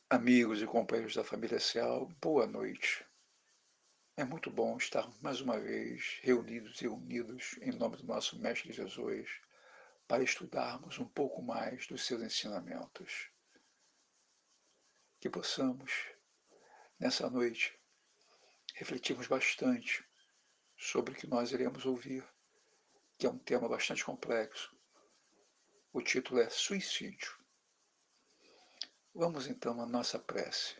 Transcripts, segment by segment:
Amigos e companheiros da família Seal, boa noite. É muito bom estar mais uma vez reunidos e unidos em nome do nosso Mestre Jesus para estudarmos um pouco mais dos seus ensinamentos. Que possamos, nessa noite, refletirmos bastante sobre o que nós iremos ouvir, que é um tema bastante complexo. O título é Suicídio. Vamos então à nossa prece.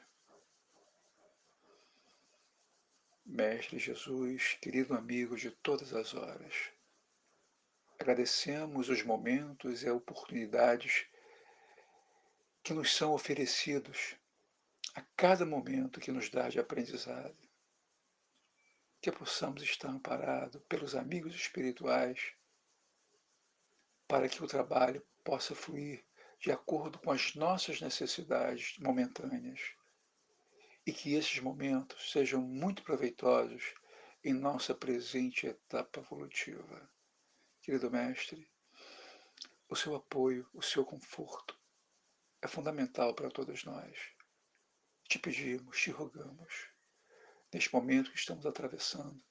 Mestre Jesus, querido amigo de todas as horas, agradecemos os momentos e oportunidades que nos são oferecidos a cada momento que nos dá de aprendizado. Que possamos estar amparados pelos amigos espirituais para que o trabalho possa fluir de acordo com as nossas necessidades momentâneas e que esses momentos sejam muito proveitosos em nossa presente etapa evolutiva. Querido Mestre, o seu apoio, o seu conforto é fundamental para todos nós. Te pedimos, te rogamos, neste momento que estamos atravessando,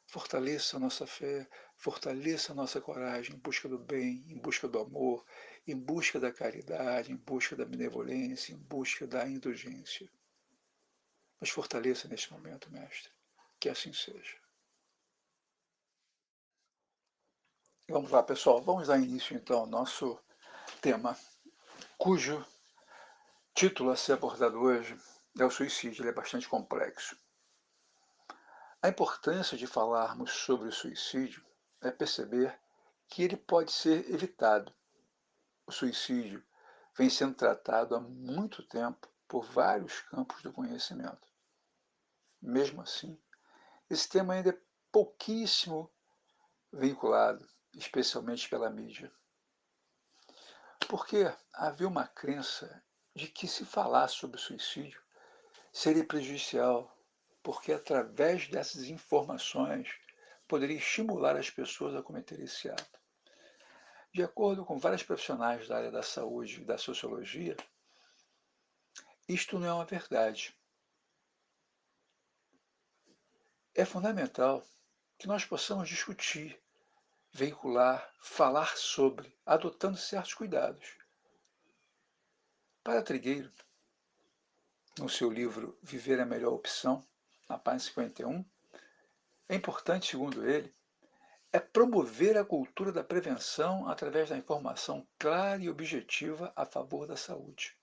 fortaleça a nossa fé, fortaleça a nossa coragem em busca do bem, em busca do amor, em busca da caridade, em busca da benevolência, em busca da indulgência. Nos fortaleça neste momento, Mestre. Que assim seja. Vamos lá, pessoal. Vamos dar início, então, ao nosso tema, cujo título a ser abordado hoje é o suicídio. Ele é bastante complexo. A importância de falarmos sobre o suicídio é perceber que ele pode ser evitado. O suicídio vem sendo tratado há muito tempo por vários campos do conhecimento. Mesmo assim, esse tema ainda é pouquíssimo vinculado, especialmente pela mídia. Porque havia uma crença de que se falar sobre o suicídio seria prejudicial, porque através dessas informações poderia estimular as pessoas a cometer esse ato. De acordo com vários profissionais da área da saúde e da sociologia, isto não é uma verdade. É fundamental que nós possamos discutir, veicular, falar sobre, adotando certos cuidados. Para Trigueiro, no seu livro Viver é a Melhor Opção, na página 51, é importante, segundo ele, é promover a cultura da prevenção através da informação clara e objetiva a favor da saúde.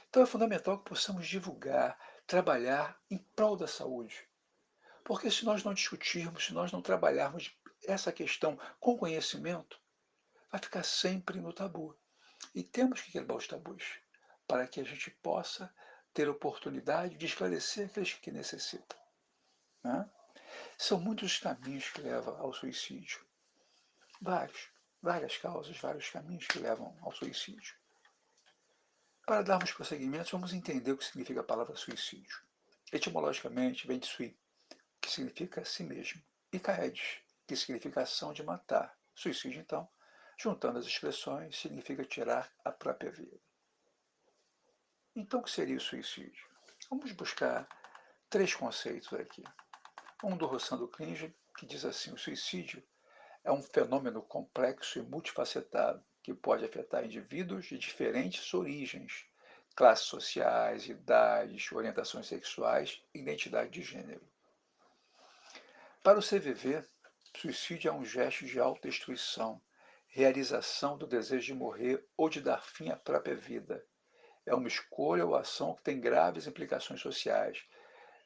Então é fundamental que possamos divulgar, trabalhar em prol da saúde. Porque se nós não discutirmos, se nós não trabalharmos essa questão com conhecimento, vai ficar sempre no tabu. E temos que quebrar os tabus, para que a gente possa ter oportunidade de esclarecer aqueles que necessitam. Né? São muitos os caminhos que levam ao suicídio. Várias causas, vários caminhos que levam ao suicídio. Para darmos prosseguimento, vamos entender o que significa a palavra suicídio. Etimologicamente, vem de sui, que significa si mesmo, e caedes, que significa ação de matar. Suicídio, então, juntando as expressões, significa tirar a própria vida. Então, o que seria o suicídio? Vamos buscar três conceitos aqui. Um do Rossando Klinger, que diz assim: o suicídio é um fenômeno complexo e multifacetado que pode afetar indivíduos de diferentes origens, classes sociais, idades, orientações sexuais e identidade de gênero. Para o CVV, suicídio é um gesto de autodestruição, realização do desejo de morrer ou de dar fim à própria vida. É uma escolha ou ação que tem graves implicações sociais.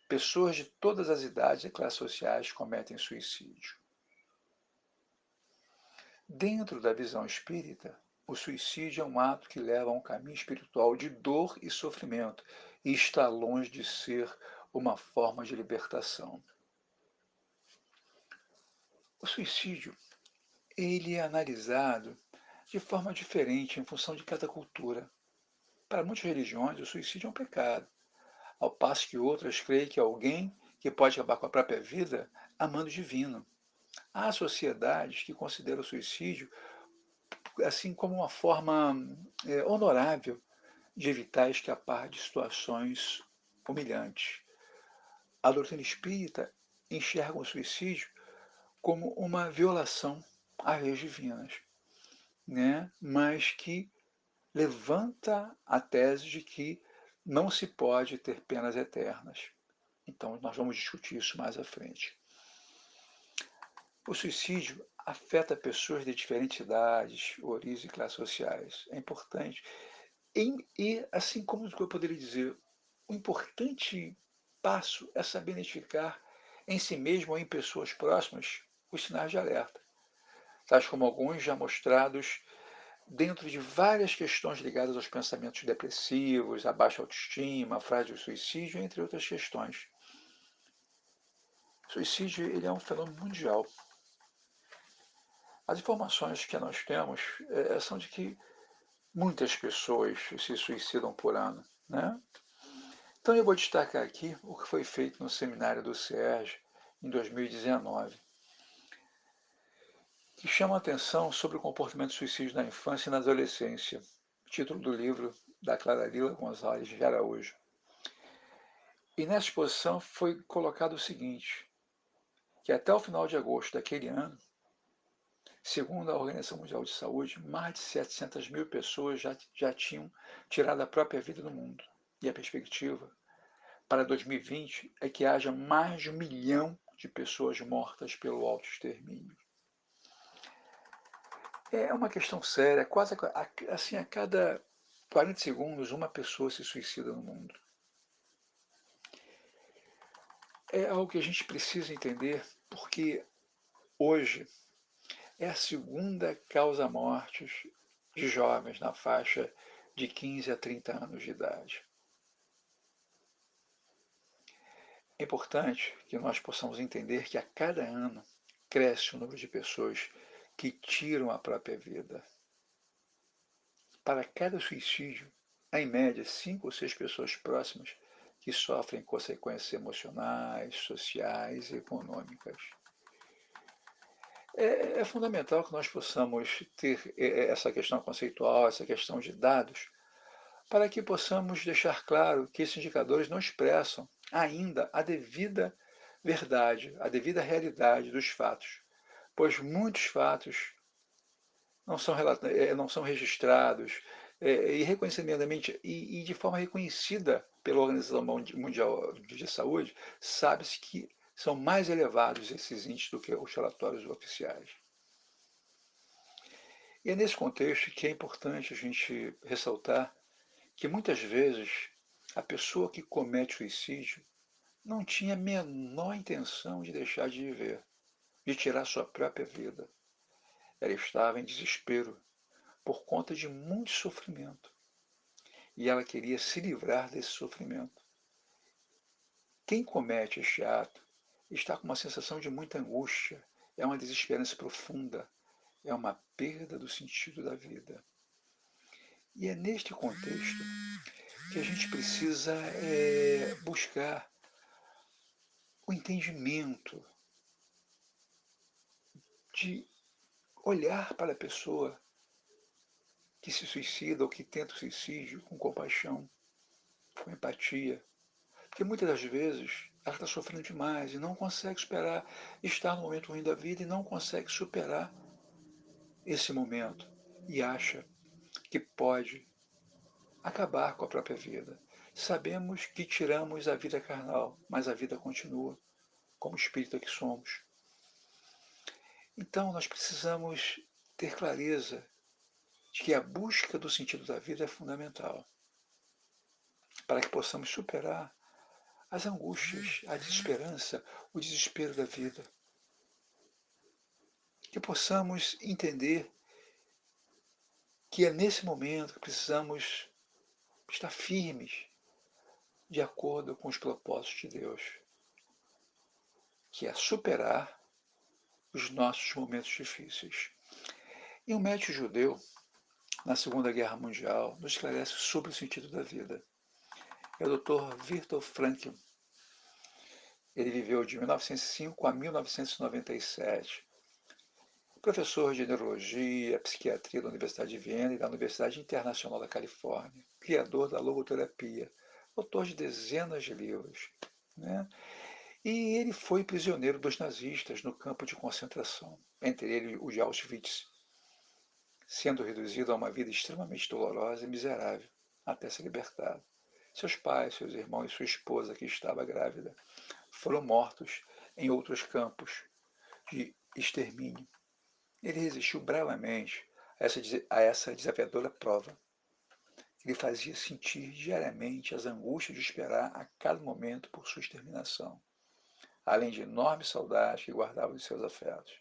Pessoas de todas as idades e classes sociais cometem suicídio. Dentro da visão espírita, o suicídio é um ato que leva a um caminho espiritual de dor e sofrimento e está longe de ser uma forma de libertação. O suicídio ele é analisado de forma diferente em função de cada cultura. Para muitas religiões, o suicídio é um pecado, ao passo que outras creem que alguém que pode acabar com a própria vida amando o divino. Há sociedades que consideram o suicídio assim como uma forma honorável de evitar escapar de situações humilhantes. A doutrina espírita enxerga o suicídio como uma violação às leis divinas, né? Mas que levanta a tese de que não se pode ter penas eternas. Então, nós vamos discutir isso mais à frente. O suicídio afeta pessoas de diferentes idades, origens e classes sociais. É importante. E, assim como eu poderia dizer, o importante passo é saber identificar em si mesmo ou em pessoas próximas os sinais de alerta, tais como alguns já mostrados dentro de várias questões ligadas aos pensamentos depressivos, a baixa autoestima, a frágil suicídio, entre outras questões. O suicídio ele é um fenômeno mundial. As informações que nós temos são de que muitas pessoas se suicidam por ano, né? Então eu vou destacar aqui o que foi feito no seminário do SERJ em 2019, que chama a atenção sobre o comportamento de suicídio na infância e na adolescência. Título do livro da Clara Lila Gonzalez de Araújo. E nessa exposição foi colocado o seguinte, que até o final de agosto daquele ano, segundo a Organização Mundial de Saúde, mais de 700 mil pessoas já tinham tirado a própria vida no mundo. E a perspectiva para 2020 é que haja mais de 1 milhão de pessoas mortas pelo autoextermínio. É uma questão séria, quase assim, a cada 40 segundos uma pessoa se suicida no mundo. É algo que a gente precisa entender, porque hoje é a segunda causa-mortes de jovens na faixa de 15 a 30 anos de idade. É importante que nós possamos entender que a cada ano cresce o número de pessoas que tiram a própria vida. Para cada suicídio, há em média 5 ou 6 pessoas próximas que sofrem consequências emocionais, sociais e econômicas. É fundamental que nós possamos ter essa questão conceitual, essa questão de dados, para que possamos deixar claro que esses indicadores não expressam ainda a devida verdade, a devida realidade dos fatos, pois muitos fatos não são registrados e reconhecidamente e de forma reconhecida pela Organização Mundial de Saúde, sabe-se que são mais elevados esses índices do que os relatórios oficiais. E é nesse contexto que é importante a gente ressaltar que muitas vezes a pessoa que comete suicídio não tinha a menor intenção de deixar de viver, de tirar sua própria vida. Ela estava em desespero por conta de muito sofrimento e ela queria se livrar desse sofrimento. Quem comete este ato está com uma sensação de muita angústia, é uma desesperança profunda, é uma perda do sentido da vida. E é neste contexto que a gente precisa buscar o entendimento de olhar para a pessoa que se suicida ou que tenta o suicídio com compaixão, com empatia. Porque muitas das vezes ela está sofrendo demais e não consegue superar, está no momento ruim da vida e não consegue superar esse momento e acha que pode acabar com a própria vida. Sabemos que tiramos a vida carnal, mas a vida continua, como espírita que somos. Então nós precisamos ter clareza de que a busca do sentido da vida é fundamental para que possamos superar as angústias, a desesperança, o desespero da vida. Que possamos entender que é nesse momento que precisamos estar firmes de acordo com os propósitos de Deus, que é superar os nossos momentos difíceis. E um médico judeu, na Segunda Guerra Mundial, nos esclarece sobre o sentido da vida. É o Dr. Viktor Frankl. Ele viveu de 1905 a 1997. professor de neurologia, psiquiatria da Universidade de Viena e da Universidade Internacional da Califórnia, criador da logoterapia, autor de dezenas de livros, né? E ele foi prisioneiro dos nazistas no campo de concentração, entre eles o de Auschwitz, sendo reduzido a uma vida extremamente dolorosa e miserável, até ser libertado. Seus pais, seus irmãos e sua esposa, que estava grávida, foram mortos em outros campos de extermínio. Ele resistiu bravamente a essa desafiadora prova, que lhe fazia sentir diariamente as angústias de esperar a cada momento por sua exterminação, além de enorme saudade que guardava de seus afetos.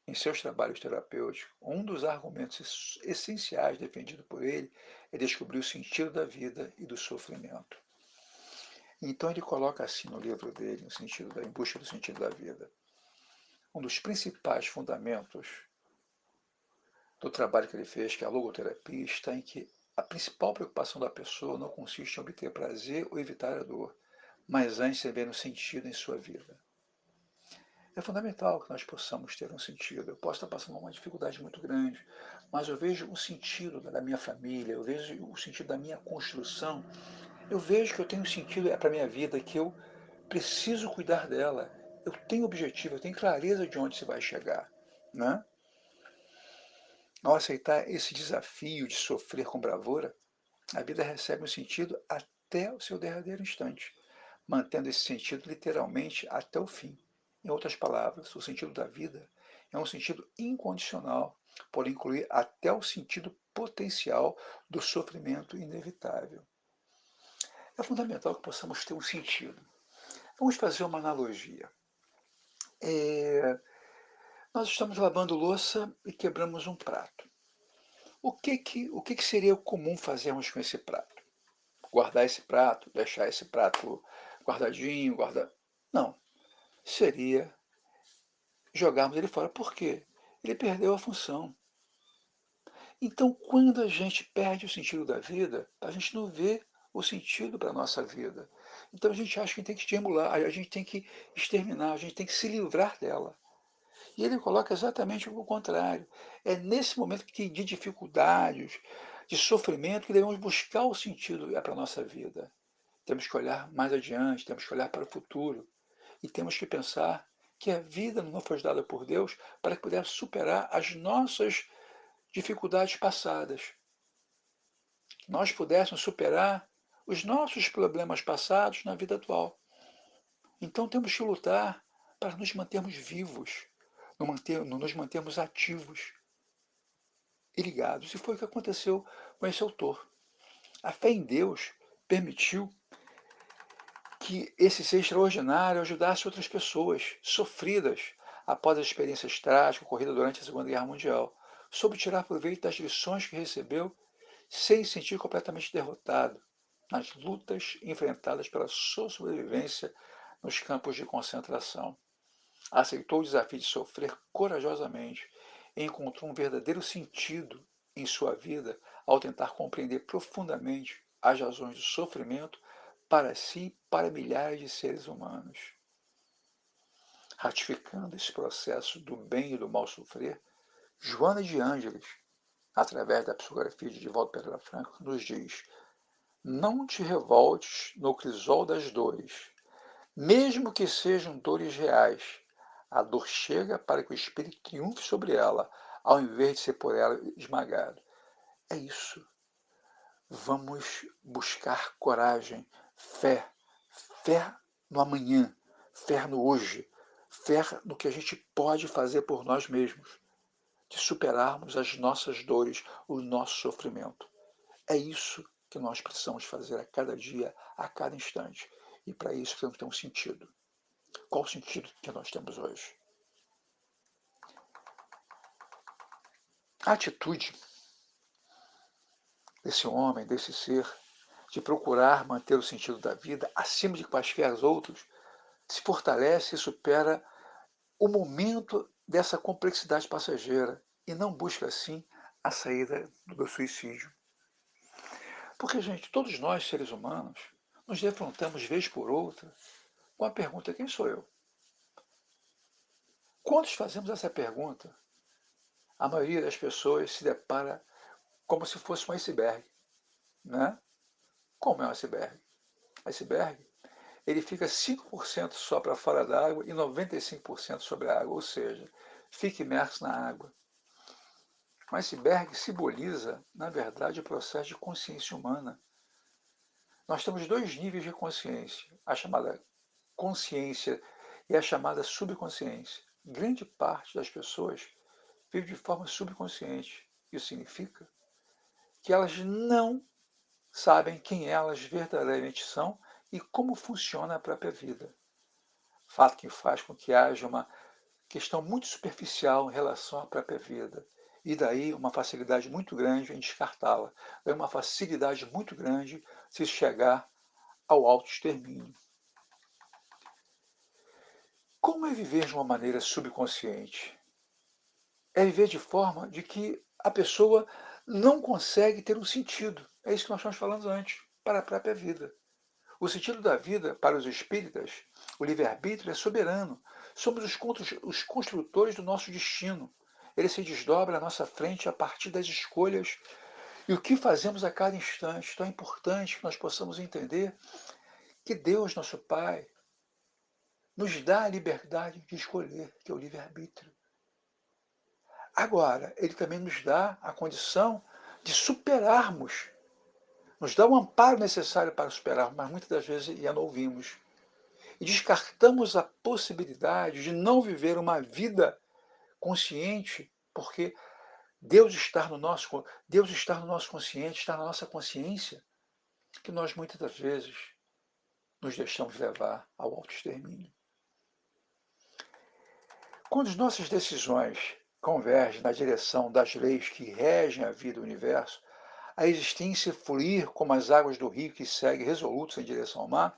Em seus trabalhos terapêuticos, um dos argumentos essenciais defendido por ele é descobrir o sentido da vida e do sofrimento. Então ele coloca assim no livro dele, Em Busca do Sentido da Vida. Um dos principais fundamentos do trabalho que ele fez, que é a logoterapia, está em que a principal preocupação da pessoa não consiste em obter prazer ou evitar a dor, mas antes em ver um sentido em sua vida. É fundamental que nós possamos ter um sentido. Eu posso estar passando uma dificuldade muito grande, mas eu vejo o sentido da minha família, eu vejo o sentido da minha construção, eu vejo que eu tenho um sentido para a minha vida, que eu preciso cuidar dela, eu tenho objetivo, eu tenho clareza de onde se vai chegar, né? Ao aceitar esse desafio de sofrer com bravura, a vida recebe um sentido até o seu derradeiro instante, mantendo esse sentido literalmente até o fim. Em outras palavras, o sentido da vida é um sentido incondicional, por incluir até o sentido potencial do sofrimento inevitável. É fundamental que possamos ter um sentido. Vamos fazer uma analogia. Nós estamos lavando louça e quebramos um prato. O que seria comum fazermos com esse prato? Guardar esse prato, deixar esse prato guardadinho, guardar. Não. Seria jogarmos ele fora. Por quê? Ele perdeu a função. Então, quando a gente perde o sentido da vida, a gente não vê o sentido para a nossa vida. Então a gente acha que tem que estimular, a gente tem que exterminar, a gente tem que se livrar dela. E ele coloca exatamente o contrário. É nesse momento de dificuldades, de sofrimento, que devemos buscar o sentido para a nossa vida. Temos que olhar mais adiante, temos que olhar para o futuro. E temos que pensar que a vida não foi dada por Deus para que pudéssemos superar as nossas dificuldades passadas. Nós pudéssemos superar os nossos problemas passados na vida atual. Então temos que lutar para nos mantermos vivos, nos mantermos ativos e ligados. E foi o que aconteceu com esse autor. A fé em Deus permitiu que esse ser extraordinário ajudasse outras pessoas sofridas após as experiências trágicas ocorridas durante a Segunda Guerra Mundial, soube tirar proveito das lições que recebeu sem se sentir completamente derrotado nas lutas enfrentadas pela sua sobrevivência nos campos de concentração. Aceitou o desafio de sofrer corajosamente e encontrou um verdadeiro sentido em sua vida ao tentar compreender profundamente as razões do sofrimento para si e para milhares de seres humanos. Ratificando esse processo do bem e do mal sofrer, Joana de Ângeles, através da psicografia de Divaldo Pereira Franco, nos diz: não te revoltes no crisol das dores, mesmo que sejam dores reais. A dor chega para que o espírito triunfe sobre ela, ao invés de ser por ela esmagado. É isso. Vamos buscar coragem, fé, fé no amanhã, fé no hoje, fé no que a gente pode fazer por nós mesmos, de superarmos as nossas dores, o nosso sofrimento. É isso que nós precisamos fazer a cada dia, a cada instante. E para isso precisamos ter um sentido. Qual o sentido que nós temos hoje? A atitude desse homem, desse ser, de procurar manter o sentido da vida acima de quaisquer outros, se fortalece e supera o momento dessa complexidade passageira e não busca, assim, a saída do suicídio. Porque, gente, todos nós, seres humanos, nos defrontamos vez por outra com a pergunta: quem sou eu? Quando fazemos essa pergunta, a maioria das pessoas se depara como se fosse um iceberg, né? Como é um iceberg? Iceberg, ele fica 5% só para fora d'água e 95% sobre a água, ou seja, fica imerso na água. O iceberg simboliza, na verdade, o processo de consciência humana. Nós temos dois níveis de consciência, a chamada consciência e a chamada subconsciência. Grande parte das pessoas vive de forma subconsciente. Isso significa que elas não sabem quem elas verdadeiramente são e como funciona a própria vida. Fato que faz com que haja uma questão muito superficial em relação à própria vida. E daí uma facilidade muito grande em descartá-la. É uma facilidade muito grande se chegar ao autoextermínio. Como é viver de uma maneira subconsciente? É viver de forma de que a pessoa não consegue ter um sentido. É isso que nós estamos falando antes, para a própria vida. O sentido da vida, para os espíritas, o livre-arbítrio é soberano. Somos os construtores do nosso destino. Ele se desdobra à nossa frente a partir das escolhas e o que fazemos a cada instante. Então é importante que nós possamos entender que Deus, nosso Pai, nos dá a liberdade de escolher, que é o livre-arbítrio. Agora, Ele também nos dá a condição de superarmos, nos dá o amparo necessário para superarmos, mas muitas das vezes já não ouvimos. E descartamos a possibilidade de não viver uma vida consciente, porque Deus está no nosso consciente, está na nossa consciência, que nós muitas das vezes nos deixamos levar ao autoextermínio. Quando as nossas decisões convergem na direção das leis que regem a vida e o universo, a existência fluir como as águas do rio que segue resolutos em direção ao mar,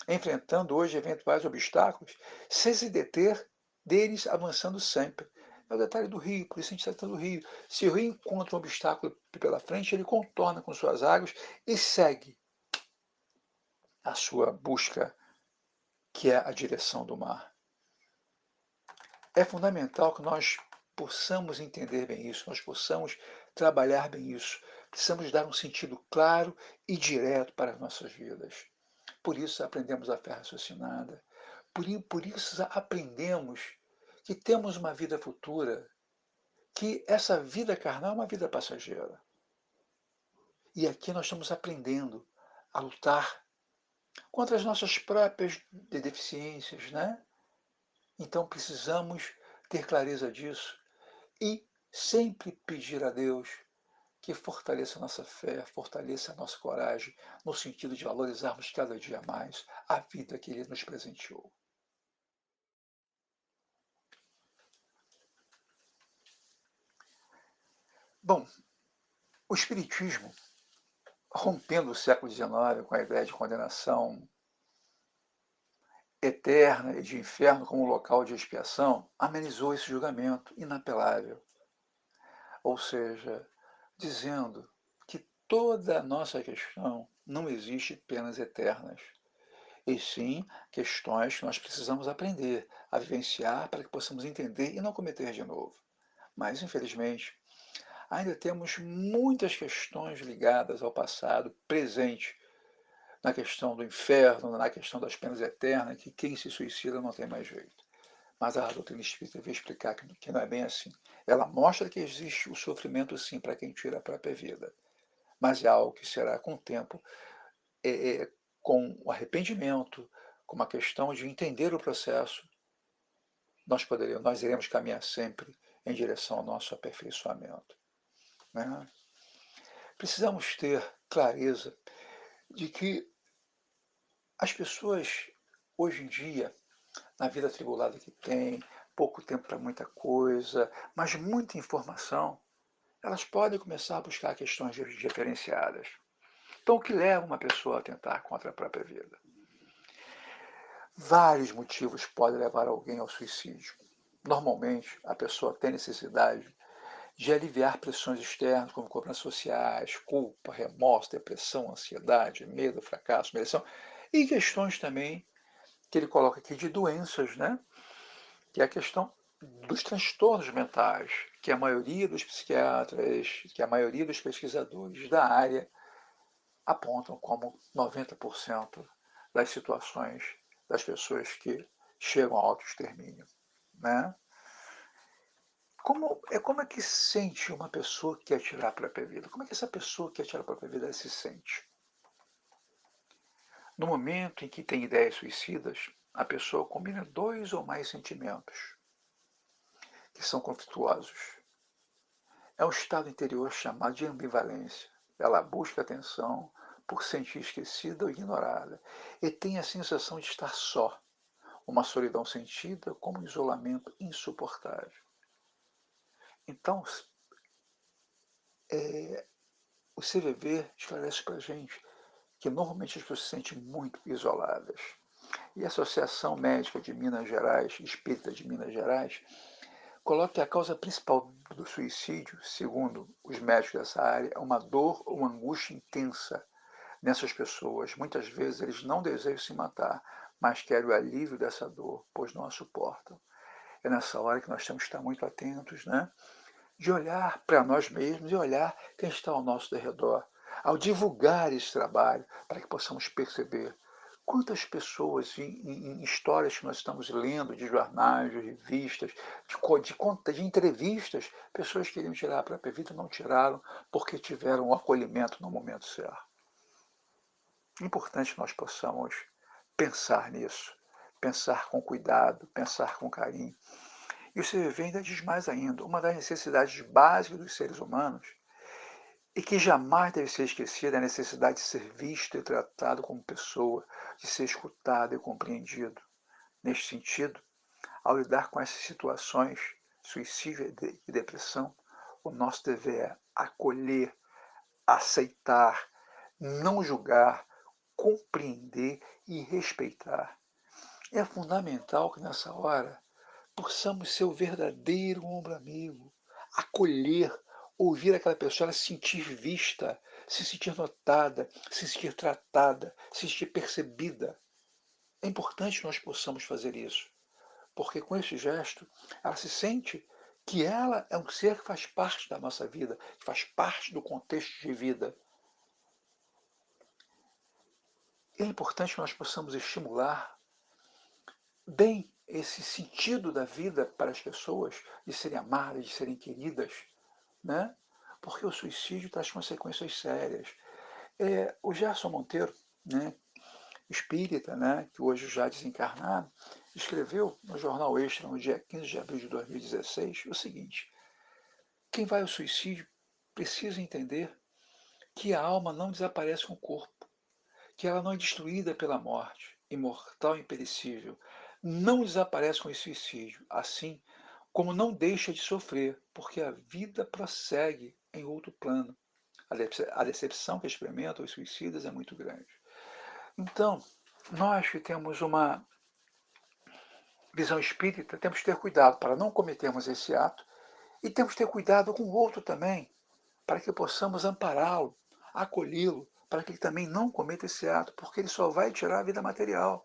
enfrentando hoje eventuais obstáculos, sem se deter deles, avançando sempre. É o detalhe do rio, por isso a gente está tratando do rio. Se o rio encontra um obstáculo pela frente, ele contorna com suas águas e segue a sua busca, que é a direção do mar. É fundamental que nós possamos entender bem isso, nós possamos trabalhar bem isso. Precisamos dar um sentido claro e direto para as nossas vidas. Por isso aprendemos a fé raciocinada. Por isso aprendemos que temos uma vida futura, que essa vida carnal é uma vida passageira. E aqui nós estamos aprendendo a lutar contra as nossas próprias deficiências, né? Então precisamos ter clareza disso e sempre pedir a Deus que fortaleça a nossa fé, fortaleça a nossa coragem, no sentido de valorizarmos cada dia mais a vida que Ele nos presenteou. Bom, o Espiritismo, rompendo o século XIX com a ideia de condenação eterna e de inferno como local de expiação, amenizou esse julgamento inapelável. Ou seja, dizendo que toda a nossa questão não existe penas eternas, e sim questões que nós precisamos aprender a vivenciar para que possamos entender e não cometer de novo. Mas, infelizmente, ainda temos muitas questões ligadas ao passado presente, na questão do inferno, na questão das penas eternas, que quem se suicida não tem mais jeito. Mas a doutrina espírita veio explicar que não é bem assim. Ela mostra que existe o sofrimento, sim, para quem tira a própria vida, mas é algo que será com o tempo, com o arrependimento, com uma questão de entender o processo, nós iremos caminhar sempre em direção ao nosso aperfeiçoamento. Né? Precisamos ter clareza de que as pessoas, hoje em dia, na vida atribulada que tem, pouco tempo para muita coisa, mas muita informação, elas podem começar a buscar questões diferenciadas. Então, o que leva uma pessoa a atentar contra a própria vida? Vários motivos podem levar alguém ao suicídio. Normalmente, a pessoa tem necessidade de aliviar pressões externas, como cobranças sociais, culpa, remorso, depressão, ansiedade, medo, fracasso, humilhação, e questões também que ele coloca aqui de doenças, né? Que é a questão dos transtornos mentais, que a maioria dos psiquiatras, que a maioria dos pesquisadores da área apontam como 90% das situações das pessoas que chegam ao autoextermínio, né? Como é que sente uma pessoa que quer tirar a própria vida? Como é que essa pessoa que quer tirar a própria vida ela se sente? No momento em que tem ideias suicidas, a pessoa combina dois ou mais sentimentos que são conflituosos. É um estado interior chamado de ambivalência. Ela busca atenção por sentir esquecida ou ignorada e tem a sensação de estar só, uma solidão sentida como um isolamento insuportável. Então, o CVV esclarece para a gente que normalmente as pessoas se sentem muito isoladas. E a Associação Médica de Minas Gerais, Espírita de Minas Gerais, coloca que a causa principal do suicídio, segundo os médicos dessa área, é uma dor ou uma angústia intensa nessas pessoas. Muitas vezes eles não desejam se matar, mas querem o alívio dessa dor, pois não a suportam. É nessa hora que nós temos que estar muito atentos, né? De olhar para nós mesmos e olhar quem está ao nosso redor, ao divulgar esse trabalho, para que possamos perceber quantas pessoas, em histórias que nós estamos lendo, de jornais, de revistas, de entrevistas, pessoas queriam tirar a própria vida e não tiraram porque tiveram o acolhimento no momento certo. É importante que nós possamos pensar nisso, pensar com cuidado, pensar com carinho. E o CVV ainda diz mais ainda, uma das necessidades básicas dos seres humanos e que jamais deve ser esquecida é a necessidade de ser visto e tratado como pessoa, de ser escutado e compreendido. Neste sentido, ao lidar com essas situações, suicídio e depressão, o nosso dever é acolher, aceitar, não julgar, compreender e respeitar. É fundamental que nessa hora possamos ser o verdadeiro ombro amigo, acolher, ouvir aquela pessoa, ela se sentir vista, se sentir notada, se sentir tratada, se sentir percebida. É importante que nós possamos fazer isso, porque com esse gesto ela se sente que ela é um ser que faz parte da nossa vida, que faz parte do contexto de vida. É importante que nós possamos estimular bem esse sentido da vida para as pessoas, de serem amadas, de serem queridas, né? Porque o suicídio traz consequências sérias. O Gerson Monteiro, né, espírita, né, que hoje já desencarnado, escreveu no Jornal Extra, no dia 15 de abril de 2016, o seguinte: quem vai ao suicídio precisa entender que a alma não desaparece com o corpo, que ela não é destruída pela morte, imortal e imperecível, não desaparece com o suicídio, assim como não deixa de sofrer, porque a vida prossegue em outro plano. A decepção que experimentam os suicidas é muito grande. Então, nós que temos uma visão espírita, temos que ter cuidado para não cometermos esse ato e temos que ter cuidado com o outro também, para que possamos ampará-lo, acolhê-lo, para que ele também não cometa esse ato, porque ele só vai tirar a vida material,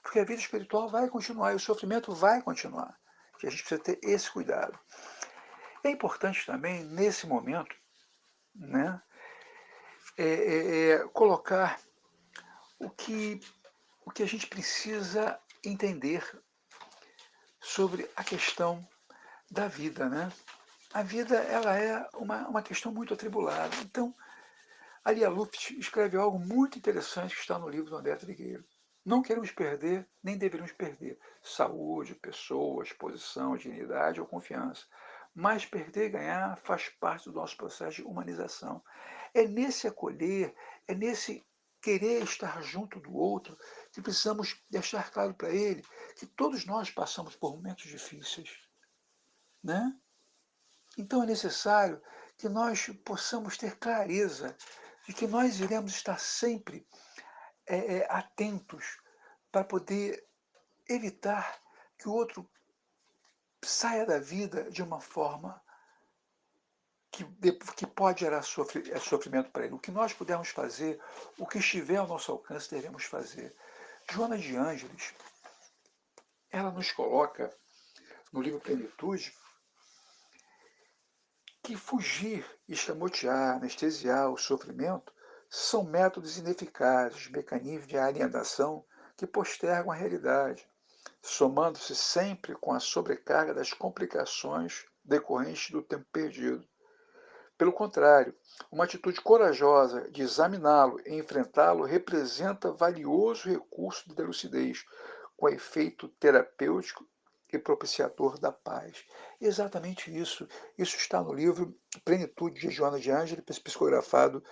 porque a vida espiritual vai continuar e o sofrimento vai continuar. Que a gente precisa ter esse cuidado. É importante também, nesse momento, né, colocar o que, o que a gente precisa entender sobre a questão da vida, né? A vida ela é uma questão muito atribulada. Então, a Lia Luft escreve algo muito interessante que está no livro do André Trigueiro. Não queremos perder, nem deveríamos perder, saúde, pessoas, posição, dignidade ou confiança. Mas perder e ganhar faz parte do nosso processo de humanização. É nesse acolher, é nesse querer estar junto do outro que precisamos deixar claro para ele que todos nós passamos por momentos difíceis, né? Então é necessário que nós possamos ter clareza de que nós iremos estar sempre atentos para poder evitar que o outro saia da vida de uma forma que pode gerar sofrimento para ele. O que nós pudermos fazer, o que estiver ao nosso alcance, devemos fazer. Joana de Ângeles, ela nos coloca no livro Plenitude, que fugir, escamotear, anestesiar o sofrimento são métodos ineficazes, mecanismos de alienação que postergam a realidade, somando-se sempre com a sobrecarga das complicações decorrentes do tempo perdido. Pelo contrário, uma atitude corajosa de examiná-lo e enfrentá-lo representa valioso recurso da lucidez, com efeito terapêutico e propiciador da paz. Exatamente isso. Isso está no livro Plenitude de Joana de Ângeles, psicografado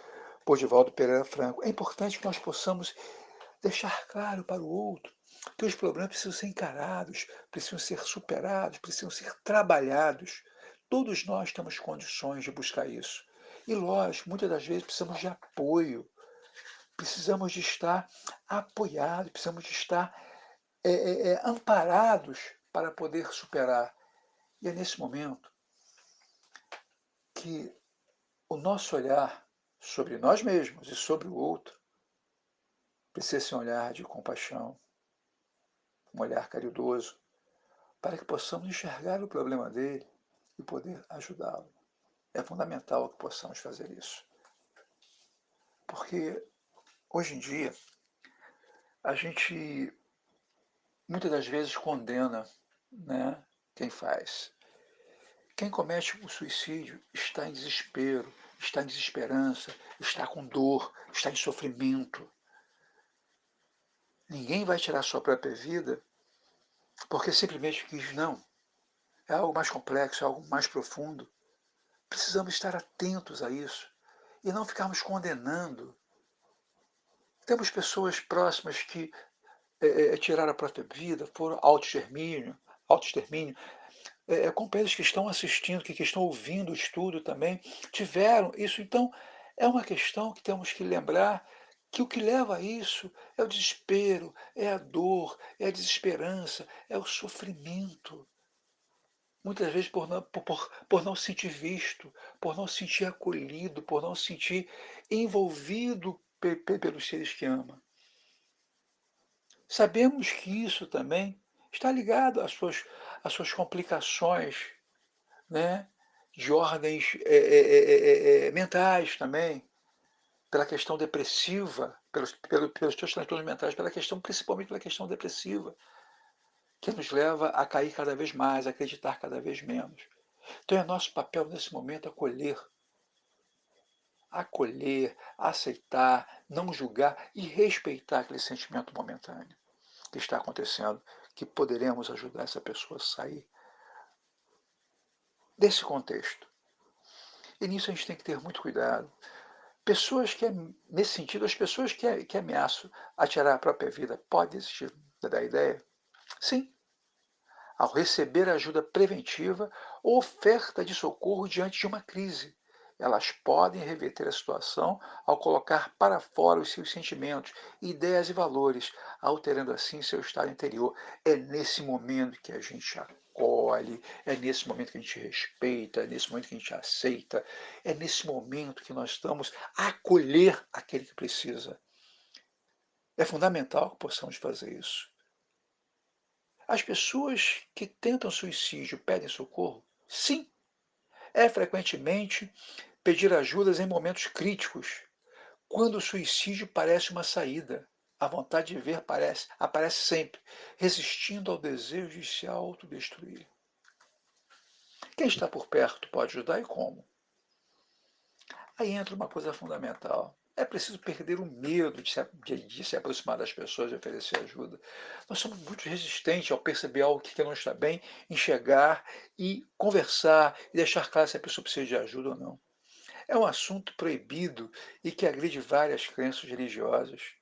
por Divaldo Pereira Franco. É importante que nós possamos deixar claro para o outro que os problemas precisam ser encarados, precisam ser superados, precisam ser trabalhados. Todos nós temos condições de buscar isso. E lógico, muitas das vezes precisamos de apoio, precisamos de estar apoiados, precisamos de estar amparados para poder superar. E é nesse momento que o nosso olhar sobre nós mesmos e sobre o outro precisa ser um olhar de compaixão, um olhar caridoso, para que possamos enxergar o problema dele e poder ajudá-lo. É fundamental que possamos fazer isso. Porque hoje em dia a gente muitas das vezes condena, né, quem faz. Quem comete o suicídio está em desespero, está em desesperança, está com dor, está em sofrimento. Ninguém vai tirar sua própria vida porque simplesmente quis, não. É algo mais complexo, é algo mais profundo. Precisamos estar atentos a isso e não ficarmos condenando. Temos pessoas próximas que tiraram a própria vida, foram autoextermínio. Companheiros que estão assistindo, que estão ouvindo o estudo também, tiveram isso. Então, é uma questão que temos que lembrar que o que leva a isso é o desespero, é a dor, é a desesperança, é o sofrimento. Muitas vezes por não se sentir visto, por não se sentir acolhido, por não se sentir envolvido pelos seres que ama. Sabemos que isso também está ligado às suas complicações, né, de ordens mentais também, pela questão depressiva, pelos seus transtornos mentais, pela questão, principalmente pela questão depressiva, que nos leva a cair cada vez mais, a acreditar cada vez menos. Então é nosso papel nesse momento acolher, aceitar, não julgar e respeitar aquele sentimento momentâneo que está acontecendo, que poderemos ajudar essa pessoa a sair desse contexto. E nisso a gente tem que ter muito cuidado. Pessoas que, nesse sentido, as pessoas que ameaçam a tirar a própria vida, podem desistir da ideia? Sim, ao receber ajuda preventiva ou oferta de socorro diante de uma crise. Elas podem reverter a situação ao colocar para fora os seus sentimentos, ideias e valores, alterando assim seu estado interior. É nesse momento que a gente acolhe, é nesse momento que a gente respeita, é nesse momento que a gente aceita, é nesse momento que nós estamos a acolher aquele que precisa. É fundamental que possamos fazer isso. As pessoas que tentam suicídio pedem socorro? Sim, é frequentemente pedir ajudas em momentos críticos, quando o suicídio parece uma saída. A vontade de ver aparece sempre, resistindo ao desejo de se autodestruir. Quem está por perto pode ajudar e como? Aí entra uma coisa fundamental. É preciso perder o medo de se aproximar das pessoas e oferecer ajuda. Nós somos muito resistentes ao perceber algo que não está bem, enxergar e conversar e deixar claro se a pessoa precisa de ajuda ou não. É um assunto proibido e que agride várias crenças religiosas.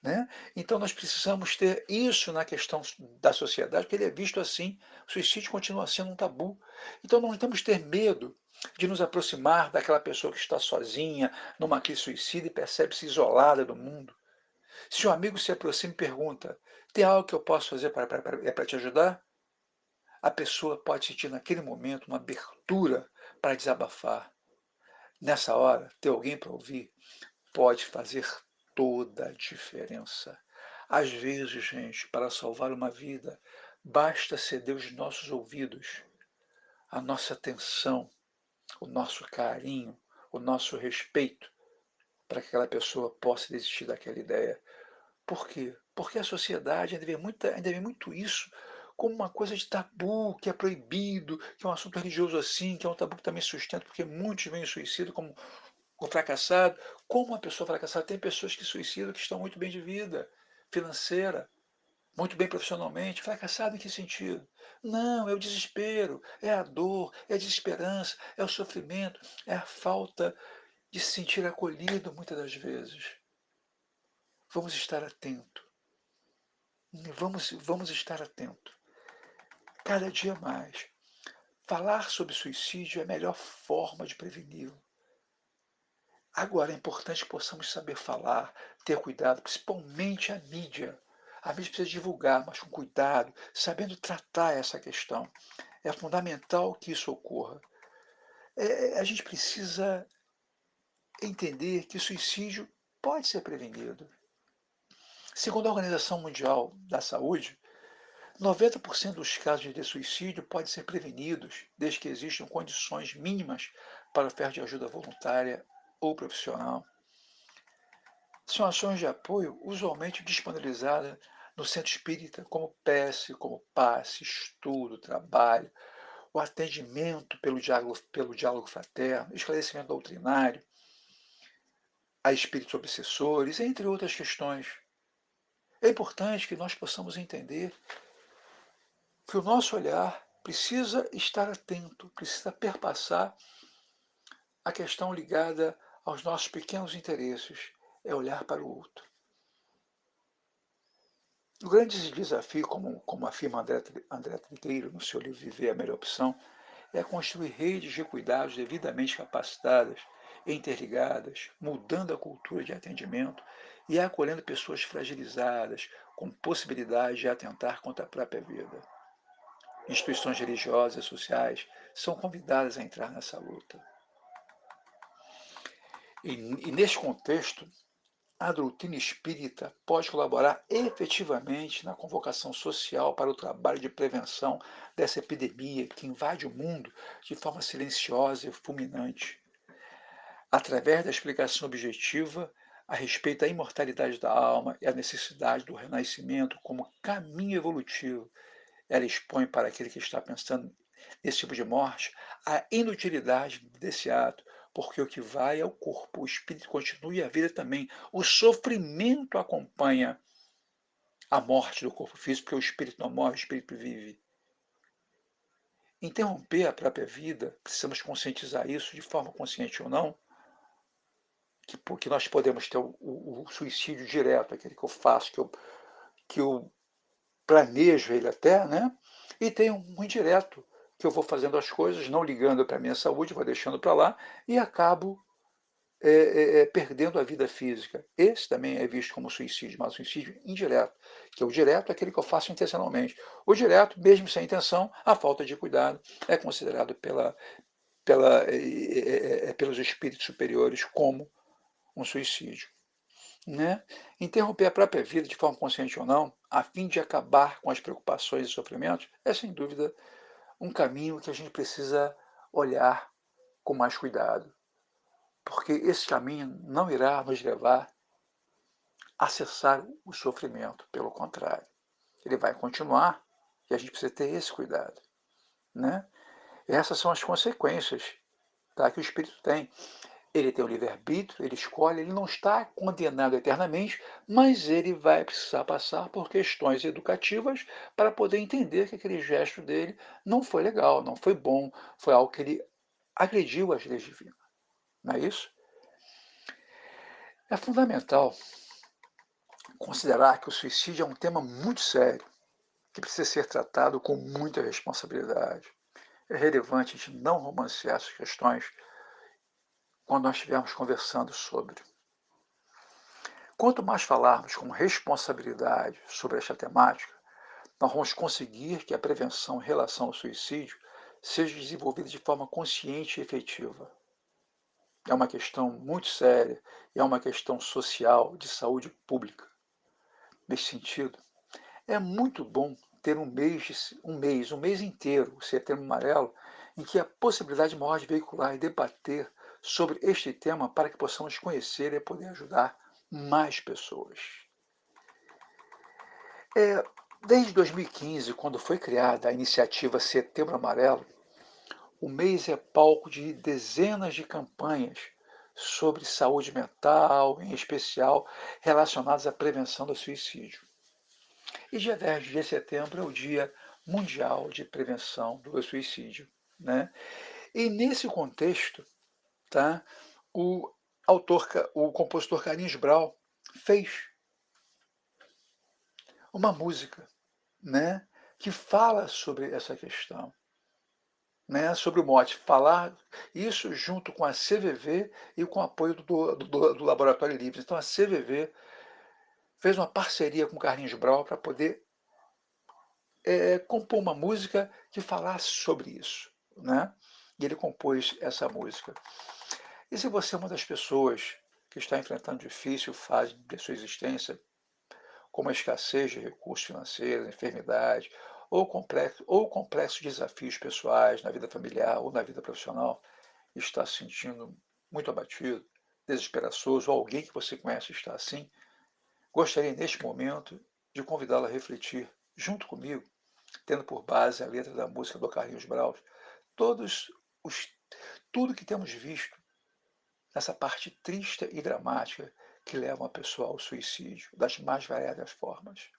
Né? Então nós precisamos ter isso na questão da sociedade, porque ele é visto assim, o suicídio continua sendo um tabu. Então não temos que ter medo de nos aproximar daquela pessoa que está sozinha, numa crise suicida e percebe-se isolada do mundo. Se um amigo se aproxima e pergunta, tem algo que eu posso fazer para te ajudar? A pessoa pode sentir naquele momento uma abertura para desabafar. Nessa hora, ter alguém para ouvir pode fazer toda a diferença. Às vezes, gente, para salvar uma vida, Basta ceder os nossos ouvidos, a nossa atenção, o nosso carinho, o nosso respeito, para que aquela pessoa possa desistir daquela ideia. Por quê? Porque a sociedade ainda vê muito isso como uma coisa de tabu, que é proibido, que é um assunto religioso assim, que é um tabu que também sustenta, porque muitos veem o suicídio como um fracassado. Como uma pessoa fracassada? Tem pessoas que suicidam que estão muito bem de vida financeira, muito bem profissionalmente. Fracassado em que sentido? Não, é o desespero, é a dor, é a desesperança, é o sofrimento, é a falta de se sentir acolhido muitas das vezes. Vamos estar atento. Vamos estar atento. Cada dia mais. Falar sobre suicídio é a melhor forma de preveni-lo. Agora, é importante que possamos saber falar, ter cuidado, principalmente a mídia. A mídia precisa divulgar, mas com cuidado, sabendo tratar essa questão. É fundamental que isso ocorra. A gente precisa entender que o suicídio pode ser prevenido. Segundo a Organização Mundial da Saúde, 90% dos casos de suicídio podem ser prevenidos desde que existam condições mínimas para a oferta de ajuda voluntária ou profissional. São ações de apoio usualmente disponibilizadas no centro espírita, como PES, como passe, estudo, trabalho, o atendimento pelo diálogo fraterno, esclarecimento doutrinário, a espíritos obsessores, entre outras questões. É importante que nós possamos entender que o nosso olhar precisa estar atento, precisa perpassar a questão ligada aos nossos pequenos interesses, é olhar para o outro. O grande desafio, como afirma André Trigueiro no seu livro Viver a Melhor Opção, é construir redes de cuidados devidamente capacitadas, interligadas, mudando a cultura de atendimento e acolhendo pessoas fragilizadas, com possibilidade de atentar contra a própria vida. Instituições religiosas e sociais são convidadas a entrar nessa luta. E neste contexto, a doutrina espírita pode colaborar efetivamente na convocação social para o trabalho de prevenção dessa epidemia que invade o mundo de forma silenciosa e fulminante. Através da explicação objetiva a respeito da imortalidade da alma e a necessidade do renascimento como caminho evolutivo, ela expõe para aquele que está pensando nesse tipo de morte a inutilidade desse ato, porque o que vai é o corpo, o espírito continua e a vida também. O sofrimento acompanha a morte do corpo físico, porque o espírito não morre, o espírito vive. Interromper a própria vida, precisamos conscientizar isso de forma consciente ou não, que nós podemos ter o suicídio direto, aquele que eu faço, que eu planejo ele até, né? E tem um indireto, que eu vou fazendo as coisas, não ligando para a minha saúde, vou deixando para lá, e acabo perdendo a vida física. Esse também é visto como suicídio, mas suicídio indireto, que é o direto é aquele que eu faço intencionalmente. O direto, mesmo sem intenção, a falta de cuidado é considerado pelos espíritos superiores como um suicídio. Né? Interromper a própria vida de forma consciente ou não, a fim de acabar com as preocupações e sofrimentos, é sem dúvida um caminho que a gente precisa olhar com mais cuidado, porque esse caminho não irá nos levar a cessar o sofrimento, pelo contrário, ele vai continuar e a gente precisa ter esse cuidado. Né? Essas são as consequências, tá, que o espírito tem. Ele tem o livre-arbítrio, ele escolhe, ele não está condenado eternamente, mas ele vai precisar passar por questões educativas para poder entender que aquele gesto dele não foi legal, não foi bom, foi algo que ele agrediu as leis divinas. Não é isso? É fundamental considerar que o suicídio é um tema muito sério, que precisa ser tratado com muita responsabilidade. É relevante a gente não romancear essas questões quando nós estivermos conversando sobre. Quanto mais falarmos com responsabilidade sobre esta temática, nós vamos conseguir que a prevenção em relação ao suicídio seja desenvolvida de forma consciente e efetiva. É uma questão muito séria e é uma questão social de saúde pública. Nesse sentido, é muito bom ter um mês inteiro, o Setembro Amarelo, em que a possibilidade maior de veicular e debater sobre este tema para que possamos conhecer e poder ajudar mais pessoas. É, desde 2015, quando foi criada a iniciativa Setembro Amarelo, o mês é palco de dezenas de campanhas sobre saúde mental, em especial relacionadas à prevenção do suicídio. E dia 10 de setembro é o Dia Mundial de Prevenção do Suicídio, né? E nesse contexto, tá, o o compositor Carlinhos Brau fez uma música, né, que fala sobre essa questão, né, sobre o mote, falar isso junto com a CVV e com o apoio do Laboratório Livres. Então a CVV fez uma parceria com o Carlinhos Brau para poder compor uma música que falasse sobre isso, né? E ele compôs essa música. E se você é uma das pessoas que está enfrentando difícil fase de sua existência, como a escassez de recursos financeiros, enfermidade ou complexos desafios pessoais na vida familiar ou na vida profissional, e está se sentindo muito abatido, desesperançoso, ou alguém que você conhece está assim, gostaria neste momento de convidá-lo a refletir junto comigo, tendo por base a letra da música do Carlinhos Brau, todos os, tudo que temos visto nessa parte triste e dramática que leva uma pessoa ao suicídio, das mais variadas formas.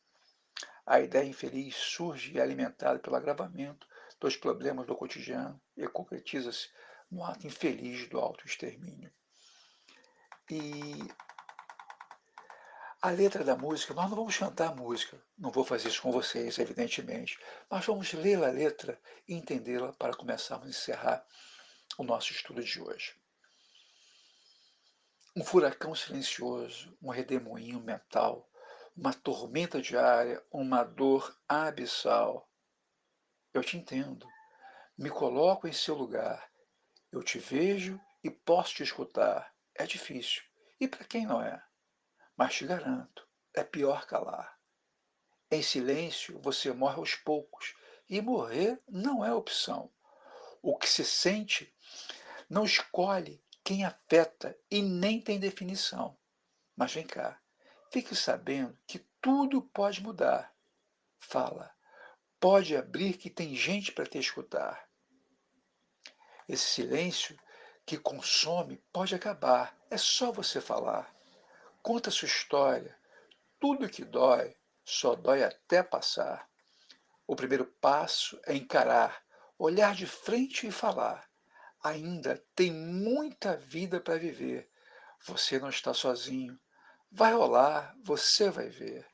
A ideia infeliz surge e é alimentada pelo agravamento dos problemas do cotidiano e concretiza-se no ato infeliz do autoextermínio. E a letra da música, nós não vamos cantar a música, não vou fazer isso com vocês, evidentemente, mas vamos ler a letra e entendê-la para começarmos a encerrar o nosso estudo de hoje. Um furacão silencioso, um redemoinho mental, uma tormenta diária, uma dor abissal. Eu te entendo, me coloco em seu lugar, eu te vejo e posso te escutar. É difícil, e para quem não é? Mas te garanto, é pior calar. Em silêncio você morre aos poucos, e morrer não é opção. O que se sente não escolhe quem afeta e nem tem definição. Mas vem cá, fique sabendo que tudo pode mudar. Fala, pode abrir que tem gente para te escutar. Esse silêncio que consome pode acabar, é só você falar. Conta sua história, tudo que dói, só dói até passar. O primeiro passo é encarar, olhar de frente e falar. Ainda tem muita vida para viver. Você não está sozinho. Vai rolar, você vai ver.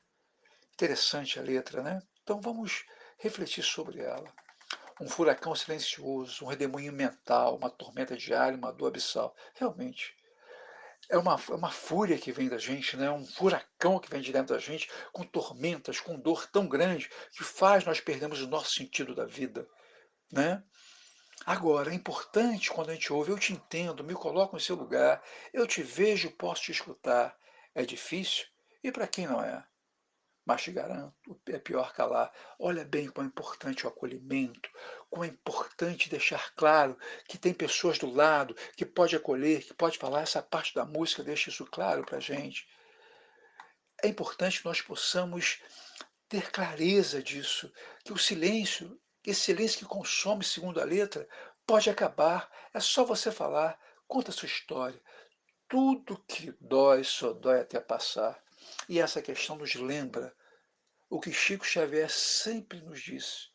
Interessante a letra, né? Então vamos refletir sobre ela. Um furacão silencioso, um redemoinho mental, uma tormenta diária, uma dor abissal. Realmente, é uma fúria que vem da gente, né? Um furacão que vem de dentro da gente, com tormentas, com dor tão grande, que faz nós perdermos o nosso sentido da vida, né? Agora, é importante quando a gente ouve, eu te entendo, me coloco no seu lugar, eu te vejo, posso te escutar. É difícil? E para quem não é? Mas te garanto, é pior calar. Olha bem como é importante o acolhimento, como é importante deixar claro que tem pessoas do lado, que pode acolher, que pode falar. Essa parte da música deixa isso claro para a gente. É importante que nós possamos ter clareza disso, que o silêncio, esse silêncio que consome, segundo a letra, pode acabar. É só você falar, conta a sua história. Tudo que dói, só dói até passar. E essa questão nos lembra o que Chico Xavier sempre nos disse,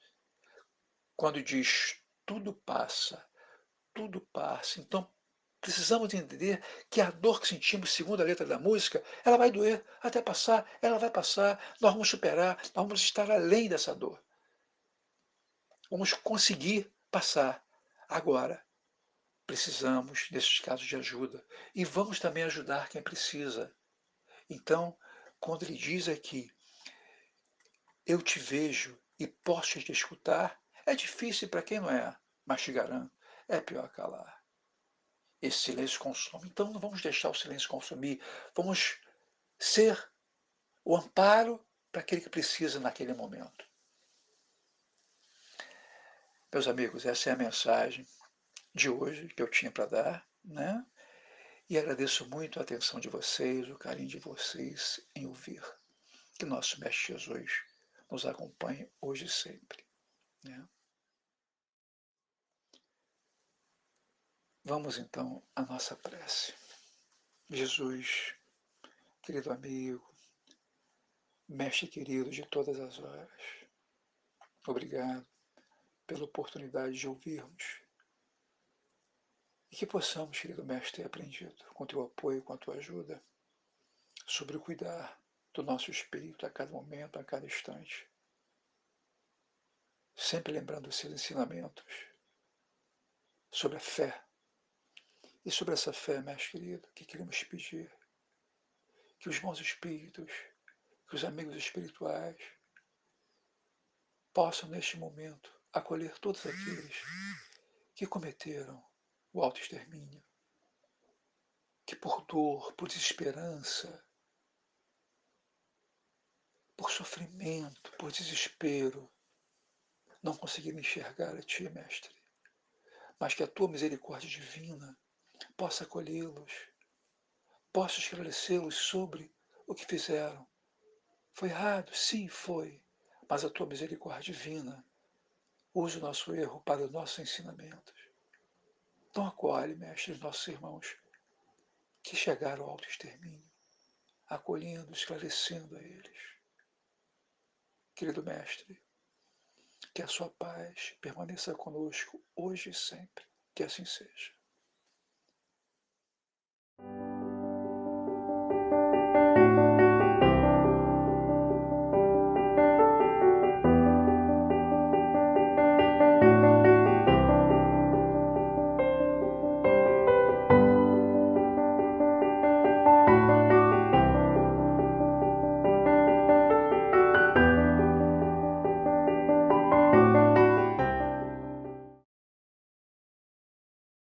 quando diz tudo passa, tudo passa. Então, precisamos entender que a dor que sentimos, segundo a letra da música, ela vai doer até passar, ela vai passar, nós vamos superar, nós vamos estar além dessa dor. Vamos conseguir passar. Agora, precisamos, nesses casos, de ajuda. E vamos também ajudar quem precisa. Então, quando ele diz aqui, eu te vejo e posso te escutar, é difícil para quem não é, mas te garanto, é pior calar. Esse silêncio consome. Então não vamos deixar o silêncio consumir, vamos ser o amparo para aquele que precisa naquele momento. Meus amigos, essa é a mensagem de hoje que eu tinha para dar, né? E agradeço muito a atenção de vocês, o carinho de vocês em ouvir. Que nosso Mestre Jesus nos acompanhe hoje e sempre, né? Vamos então à nossa prece. Jesus, querido amigo, Mestre querido de todas as horas, obrigado pela oportunidade de ouvirmos e que possamos, querido Mestre, ter aprendido com teu apoio, com a tua ajuda, sobre o cuidar do nosso espírito a cada momento, a cada instante, sempre lembrando os seus ensinamentos sobre a fé. E sobre essa fé, Mestre querido, que queremos pedir que os bons espíritos, que os amigos espirituais possam, neste momento, acolher todos aqueles que cometeram o autoextermínio, que por dor, por desesperança, por sofrimento, por desespero, não conseguiram enxergar a Ti, Mestre, mas que a Tua misericórdia divina possa acolhê-los, possa esclarecê-los sobre o que fizeram. Foi errado? Sim, foi, mas a Tua misericórdia divina usa o nosso erro para os nossos ensinamentos. Então acolhe, Mestre, os nossos irmãos que chegaram ao autoextermínio, acolhendo, esclarecendo a eles. Querido Mestre, que a sua paz permaneça conosco hoje e sempre. Que assim seja.